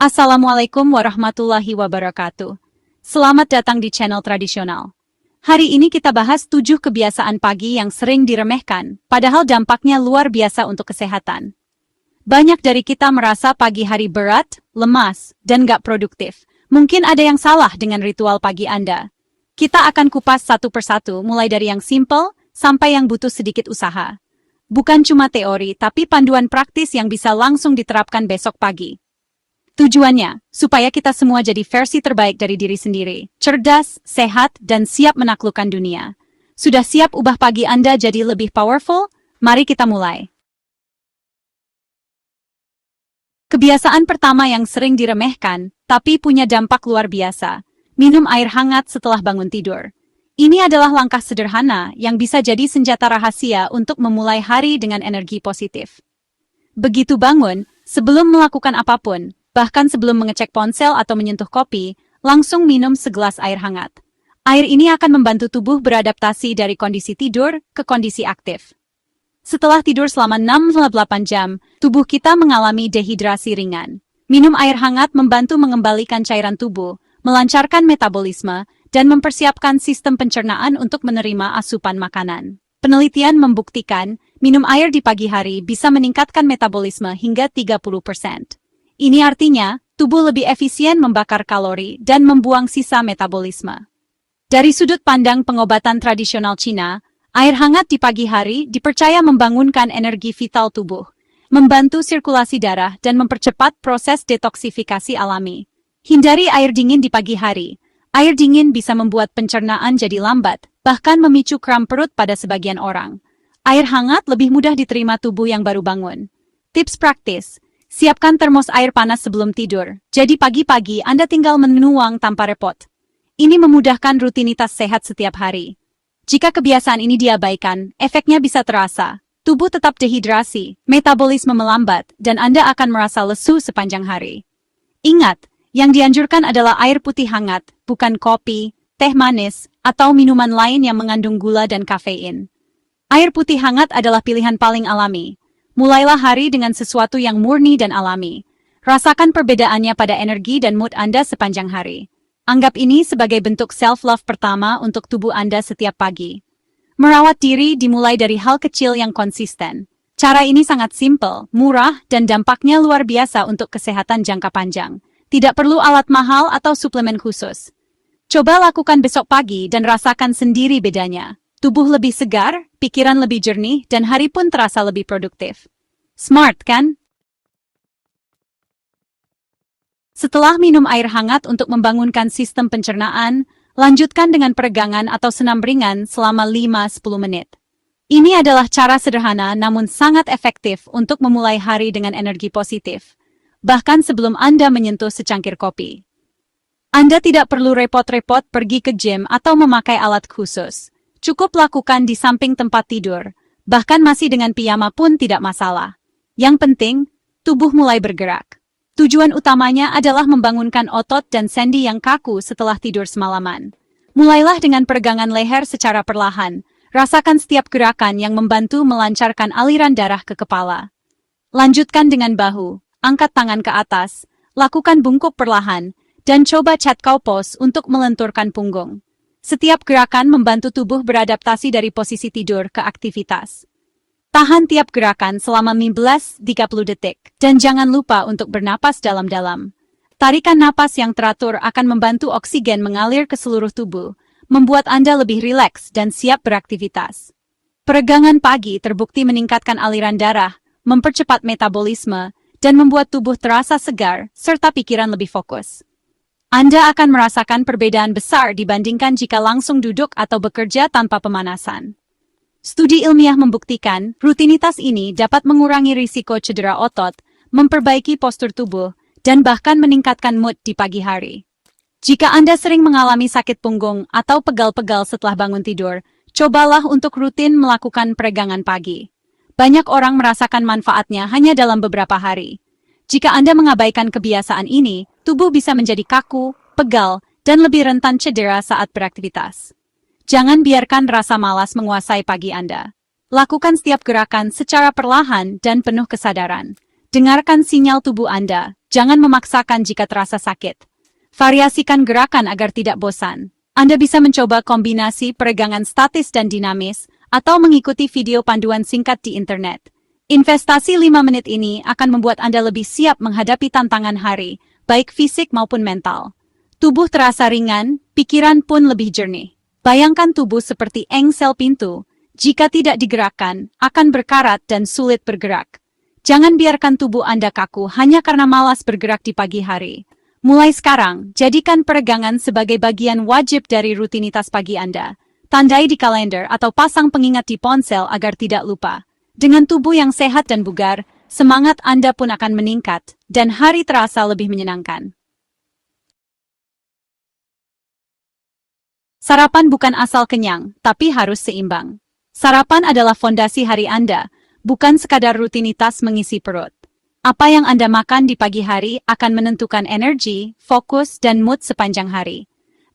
Assalamualaikum warahmatullahi wabarakatuh. Selamat datang di channel tradisional. Hari ini kita bahas 7 kebiasaan pagi yang sering diremehkan, padahal dampaknya luar biasa untuk kesehatan. Banyak dari kita merasa pagi hari berat, lemas, dan gak produktif. Mungkin ada yang salah dengan ritual pagi Anda. Kita akan kupas satu persatu, mulai dari yang simple sampai yang butuh sedikit usaha. Bukan cuma teori, tapi panduan praktis yang bisa langsung diterapkan besok pagi. Tujuannya, supaya kita semua jadi versi terbaik dari diri sendiri, cerdas, sehat, dan siap menaklukkan dunia. Sudah siap ubah pagi Anda jadi lebih powerful? Mari kita mulai. Kebiasaan pertama yang sering diremehkan, tapi punya dampak luar biasa. Minum air hangat setelah bangun tidur. Ini adalah langkah sederhana yang bisa jadi senjata rahasia untuk memulai hari dengan energi positif. Begitu bangun, sebelum melakukan apapun, bahkan sebelum mengecek ponsel atau menyentuh kopi, langsung minum segelas air hangat. Air ini akan membantu tubuh beradaptasi dari kondisi tidur ke kondisi aktif. Setelah tidur selama 6-8 jam, tubuh kita mengalami dehidrasi ringan. Minum air hangat membantu mengembalikan cairan tubuh, melancarkan metabolisme, dan mempersiapkan sistem pencernaan untuk menerima asupan makanan. Penelitian membuktikan, minum air di pagi hari bisa meningkatkan metabolisme hingga 30%. Ini artinya, tubuh lebih efisien membakar kalori dan membuang sisa metabolisme. Dari sudut pandang pengobatan tradisional Cina, air hangat di pagi hari dipercaya membangunkan energi vital tubuh, membantu sirkulasi darah dan mempercepat proses detoksifikasi alami. Hindari air dingin di pagi hari. Air dingin bisa membuat pencernaan jadi lambat, bahkan memicu kram perut pada sebagian orang. Air hangat lebih mudah diterima tubuh yang baru bangun. Tips praktis. Siapkan termos air panas sebelum tidur, jadi pagi-pagi Anda tinggal menuang tanpa repot. Ini memudahkan rutinitas sehat setiap hari. Jika kebiasaan ini diabaikan, efeknya bisa terasa. Tubuh tetap dehidrasi, metabolisme melambat, dan Anda akan merasa lesu sepanjang hari. Ingat, yang dianjurkan adalah air putih hangat, bukan kopi, teh manis, atau minuman lain yang mengandung gula dan kafein. Air putih hangat adalah pilihan paling alami. Mulailah hari dengan sesuatu yang murni dan alami. Rasakan perbedaannya pada energi dan mood Anda sepanjang hari. Anggap ini sebagai bentuk self-love pertama untuk tubuh Anda setiap pagi. Merawat diri dimulai dari hal kecil yang konsisten. Cara ini sangat simpel, murah, dan dampaknya luar biasa untuk kesehatan jangka panjang. Tidak perlu alat mahal atau suplemen khusus. Coba lakukan besok pagi dan rasakan sendiri bedanya. Tubuh lebih segar, pikiran lebih jernih, dan hari pun terasa lebih produktif. Smart, kan? Setelah minum air hangat untuk membangunkan sistem pencernaan, lanjutkan dengan peregangan atau senam ringan selama 5-10 menit. Ini adalah cara sederhana namun sangat efektif untuk memulai hari dengan energi positif, bahkan sebelum Anda menyentuh secangkir kopi. Anda tidak perlu repot-repot pergi ke gym atau memakai alat khusus. Cukup lakukan di samping tempat tidur, bahkan masih dengan piyama pun tidak masalah. Yang penting, tubuh mulai bergerak. Tujuan utamanya adalah membangunkan otot dan sendi yang kaku setelah tidur semalaman. Mulailah dengan peregangan leher secara perlahan. Rasakan setiap gerakan yang membantu melancarkan aliran darah ke kepala. Lanjutkan dengan bahu, angkat tangan ke atas, lakukan bungkuk perlahan, dan coba cat cow pose untuk melenturkan punggung. Setiap gerakan membantu tubuh beradaptasi dari posisi tidur ke aktivitas. Tahan tiap gerakan selama 15-30 detik, dan jangan lupa untuk bernapas dalam-dalam. Tarikan napas yang teratur akan membantu oksigen mengalir ke seluruh tubuh, membuat Anda lebih rileks dan siap beraktivitas. Peregangan pagi terbukti meningkatkan aliran darah, mempercepat metabolisme, dan membuat tubuh terasa segar, serta pikiran lebih fokus. Anda akan merasakan perbedaan besar dibandingkan jika langsung duduk atau bekerja tanpa pemanasan. Studi ilmiah membuktikan, rutinitas ini dapat mengurangi risiko cedera otot, memperbaiki postur tubuh, dan bahkan meningkatkan mood di pagi hari. Jika Anda sering mengalami sakit punggung atau pegal-pegal setelah bangun tidur, cobalah untuk rutin melakukan peregangan pagi. Banyak orang merasakan manfaatnya hanya dalam beberapa hari. Jika Anda mengabaikan kebiasaan ini, tubuh bisa menjadi kaku, pegal, dan lebih rentan cedera saat beraktivitas. Jangan biarkan rasa malas menguasai pagi Anda. Lakukan setiap gerakan secara perlahan dan penuh kesadaran. Dengarkan sinyal tubuh Anda, jangan memaksakan jika terasa sakit. Variasikan gerakan agar tidak bosan. Anda bisa mencoba kombinasi peregangan statis dan dinamis, atau mengikuti video panduan singkat di internet. Investasi 5 menit ini akan membuat Anda lebih siap menghadapi tantangan hari, baik fisik maupun mental. Tubuh terasa ringan, pikiran pun lebih jernih. Bayangkan tubuh seperti engsel pintu. Jika tidak digerakkan, akan berkarat dan sulit bergerak. Jangan biarkan tubuh Anda kaku hanya karena malas bergerak di pagi hari. Mulai sekarang, jadikan peregangan sebagai bagian wajib dari rutinitas pagi Anda. Tandai di kalender atau pasang pengingat di ponsel agar tidak lupa. Dengan tubuh yang sehat dan bugar, semangat Anda pun akan meningkat, dan hari terasa lebih menyenangkan. Sarapan bukan asal kenyang, tapi harus seimbang. Sarapan adalah fondasi hari Anda, bukan sekadar rutinitas mengisi perut. Apa yang Anda makan di pagi hari akan menentukan energi, fokus, dan mood sepanjang hari.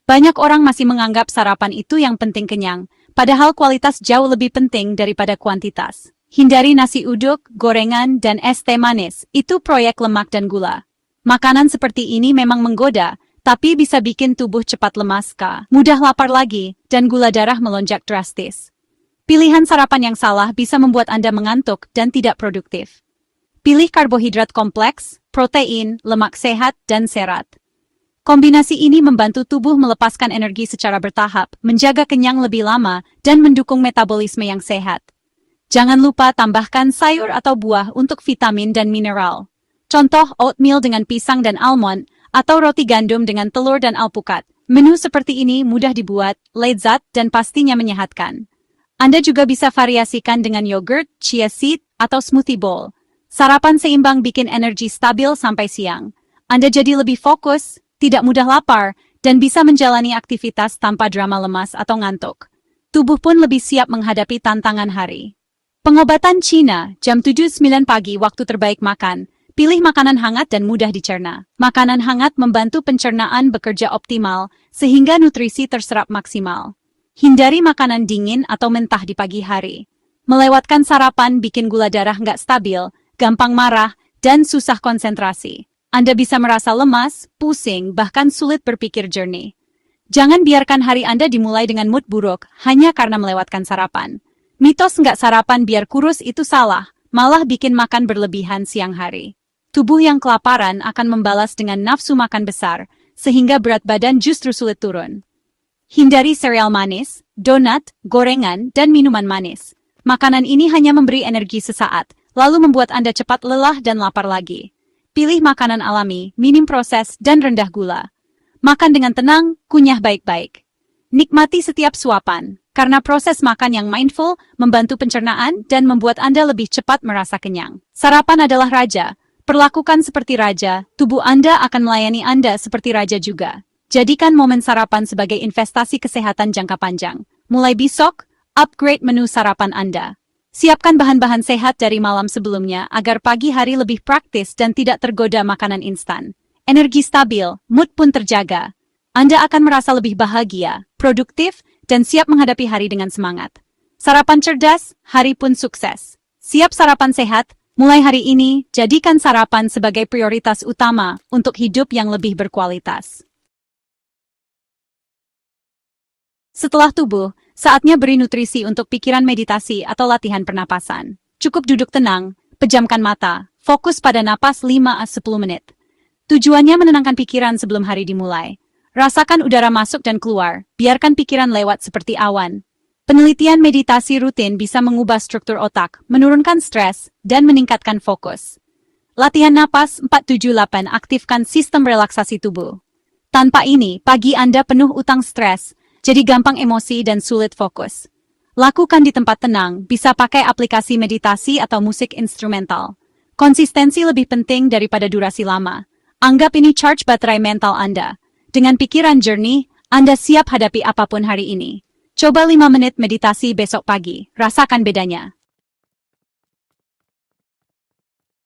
Banyak orang masih menganggap sarapan itu yang penting kenyang, padahal kualitas jauh lebih penting daripada kuantitas. Hindari nasi uduk, gorengan, dan es teh manis, itu proyek lemak dan gula. Makanan seperti ini memang menggoda, tapi bisa bikin tubuh cepat lemas, mudah lapar lagi, dan gula darah melonjak drastis. Pilihan sarapan yang salah bisa membuat Anda mengantuk dan tidak produktif. Pilih karbohidrat kompleks, protein, lemak sehat, dan serat. Kombinasi ini membantu tubuh melepaskan energi secara bertahap, menjaga kenyang lebih lama, dan mendukung metabolisme yang sehat. Jangan lupa tambahkan sayur atau buah untuk vitamin dan mineral. Contoh oatmeal dengan pisang dan almond, atau roti gandum dengan telur dan alpukat. Menu seperti ini mudah dibuat, lezat, dan pastinya menyehatkan. Anda juga bisa variasikan dengan yogurt, chia seed, atau smoothie bowl. Sarapan seimbang bikin energi stabil sampai siang. Anda jadi lebih fokus, tidak mudah lapar, dan bisa menjalani aktivitas tanpa drama lemas atau ngantuk. Tubuh pun lebih siap menghadapi tantangan hari. Pengobatan Cina, jam 7-9 pagi waktu terbaik makan. Pilih makanan hangat dan mudah dicerna. Makanan hangat membantu pencernaan bekerja optimal, sehingga nutrisi terserap maksimal. Hindari makanan dingin atau mentah di pagi hari. Melewatkan sarapan bikin gula darah nggak stabil, gampang marah, dan susah konsentrasi. Anda bisa merasa lemas, pusing, bahkan sulit berpikir jernih. Jangan biarkan hari Anda dimulai dengan mood buruk hanya karena melewatkan sarapan. Mitos nggak sarapan biar kurus itu salah, malah bikin makan berlebihan siang hari. Tubuh yang kelaparan akan membalas dengan nafsu makan besar, sehingga berat badan justru sulit turun. Hindari sereal manis, donat, gorengan, dan minuman manis. Makanan ini hanya memberi energi sesaat, lalu membuat Anda cepat lelah dan lapar lagi. Pilih makanan alami, minim proses, dan rendah gula. Makan dengan tenang, kunyah baik-baik. Nikmati setiap suapan, karena proses makan yang mindful membantu pencernaan dan membuat Anda lebih cepat merasa kenyang. Sarapan adalah raja. Perlakukan seperti raja, tubuh Anda akan melayani Anda seperti raja juga. Jadikan momen sarapan sebagai investasi kesehatan jangka panjang. Mulai besok, upgrade menu sarapan Anda. Siapkan bahan-bahan sehat dari malam sebelumnya agar pagi hari lebih praktis dan tidak tergoda makanan instan. Energi stabil, mood pun terjaga. Anda akan merasa lebih bahagia, produktif, dan siap menghadapi hari dengan semangat. Sarapan cerdas, hari pun sukses. Siap sarapan sehat? Mulai hari ini, jadikan sarapan sebagai prioritas utama untuk hidup yang lebih berkualitas. Setelah tubuh, saatnya beri nutrisi untuk pikiran meditasi atau latihan pernapasan. Cukup duduk tenang, pejamkan mata, fokus pada napas 5-10 menit. Tujuannya menenangkan pikiran sebelum hari dimulai. Rasakan udara masuk dan keluar, biarkan pikiran lewat seperti awan. Penelitian meditasi rutin bisa mengubah struktur otak, menurunkan stres, dan meningkatkan fokus. Latihan napas 478 aktifkan sistem relaksasi tubuh. Tanpa ini, pagi Anda penuh utang stres, jadi gampang emosi dan sulit fokus. Lakukan di tempat tenang, bisa pakai aplikasi meditasi atau musik instrumental. Konsistensi lebih penting daripada durasi lama. Anggap ini charge baterai mental Anda. Dengan pikiran jernih, Anda siap hadapi apapun hari ini. Coba 5 menit meditasi besok pagi, rasakan bedanya.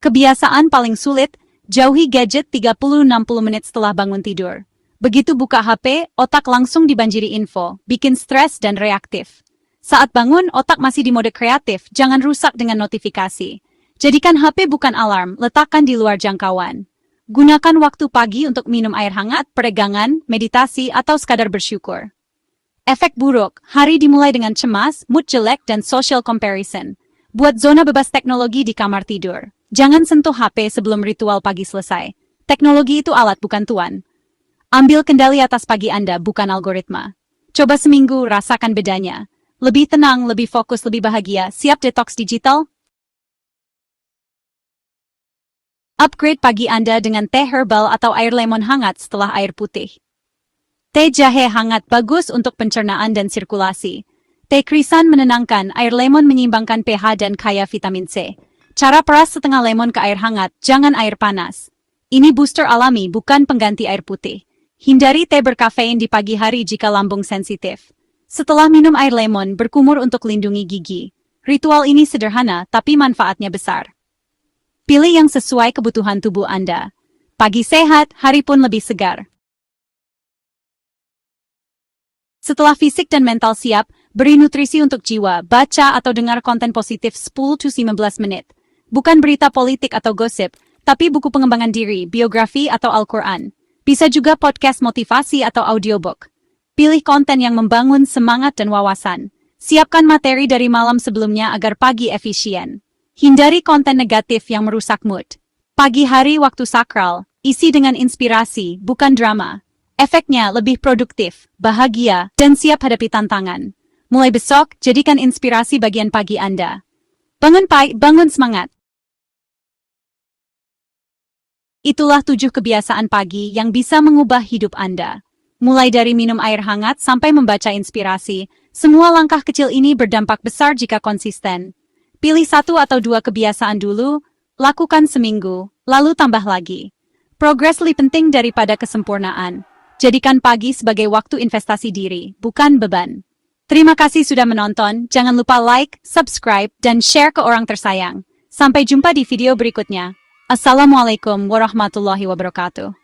Kebiasaan paling sulit, jauhi gadget 30-60 menit setelah bangun tidur. Begitu buka HP, otak langsung dibanjiri info, bikin stres dan reaktif. Saat bangun, otak masih di mode kreatif, jangan rusak dengan notifikasi. Jadikan HP bukan alarm, letakkan di luar jangkauan. Gunakan waktu pagi untuk minum air hangat, peregangan, meditasi, atau sekadar bersyukur. Efek buruk, hari dimulai dengan cemas, mood jelek, dan social comparison. Buat zona bebas teknologi di kamar tidur. Jangan sentuh HP sebelum ritual pagi selesai. Teknologi itu alat, bukan tuan. Ambil kendali atas pagi Anda, bukan algoritma. Coba seminggu, rasakan bedanya. Lebih tenang, lebih fokus, lebih bahagia. Siap detox digital? Upgrade pagi Anda dengan teh herbal atau air lemon hangat setelah air putih. Teh jahe hangat bagus untuk pencernaan dan sirkulasi. Teh krisan menenangkan, air lemon menyeimbangkan pH dan kaya vitamin C. Cara peras setengah lemon ke air hangat, jangan air panas. Ini booster alami, bukan pengganti air putih. Hindari teh berkafein di pagi hari jika lambung sensitif. Setelah minum air lemon, berkumur untuk lindungi gigi. Ritual ini sederhana, tapi manfaatnya besar. Pilih yang sesuai kebutuhan tubuh Anda. Pagi sehat, hari pun lebih segar. Setelah fisik dan mental siap, beri nutrisi untuk jiwa, baca atau dengar konten positif 10-15 menit. Bukan berita politik atau gosip, tapi buku pengembangan diri, biografi atau Al-Quran. Bisa juga podcast motivasi atau audiobook. Pilih konten yang membangun semangat dan wawasan. Siapkan materi dari malam sebelumnya agar pagi efisien. Hindari konten negatif yang merusak mood. Pagi hari waktu sakral, isi dengan inspirasi, bukan drama. Efeknya lebih produktif, bahagia, dan siap hadapi tantangan. Mulai besok, jadikan inspirasi bagian pagi Anda. Bangun pagi, bangun semangat. Itulah 7 kebiasaan pagi yang bisa mengubah hidup Anda. Mulai dari minum air hangat sampai membaca inspirasi, semua langkah kecil ini berdampak besar jika konsisten. Pilih 1 atau 2 kebiasaan dulu, lakukan seminggu, lalu tambah lagi. Progres lebih penting daripada kesempurnaan. Jadikan pagi sebagai waktu investasi diri, bukan beban. Terima kasih sudah menonton, jangan lupa like, subscribe, dan share ke orang tersayang. Sampai jumpa di video berikutnya. Assalamualaikum warahmatullahi wabarakatuh.